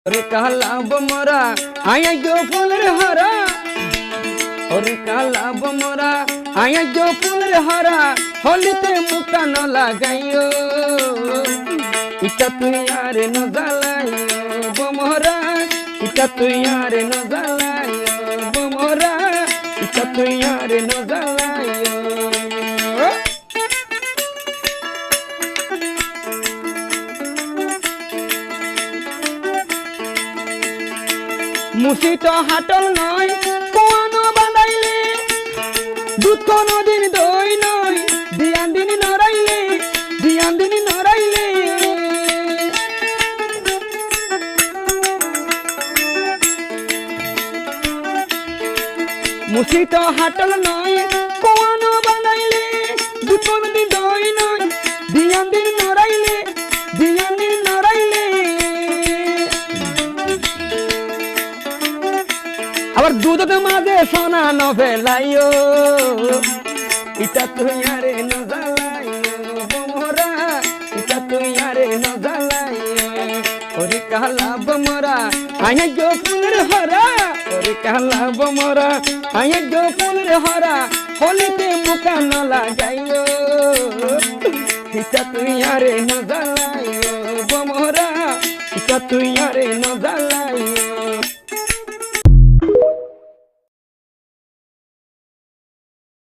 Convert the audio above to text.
ওরে কালা বমরা আয়া গো ফুলের হারা ওরে কালা বমরা আয়া গো ফুলের হারা হলিতে মুকা ন লাগাইও ইটা তুই আর ন জ্বালাইও বমরা ইটা তুই আর ন জ্বালাইও বমরা ইটা তুই আর ন জ্বালাইও মুসি তো হাটল নয় কোয়ানো বাঁধাইলে দুধ কোনো দিন দই নয় দিয়ান দিন নড়াইলে দিয়ান দিন নড়াইলে মুসি তো হাটল নয় কোয়ানো বাঁধাইলে দুধ কোনো দিন দই নয় দিয়ান দিন নড়াইলে দিয়ান দিন নড়াইলে আবার দুধের মাঝে সোনা ন ফেলাইও ইটা তুই আরে ন জ্বালাইও বমরা ইটা তুই আরে ন জ্বালাইও ওরে কালা বমরা আয়া গো ফুলের হরা ওরে কালা বমরা আয়া গো ফুলের হরা হলিতে মুকা ন লাগাইও ইটা তুই আরে ন জ্বালাইও বমরা ইটা তুই আরে ন জ্বালাইও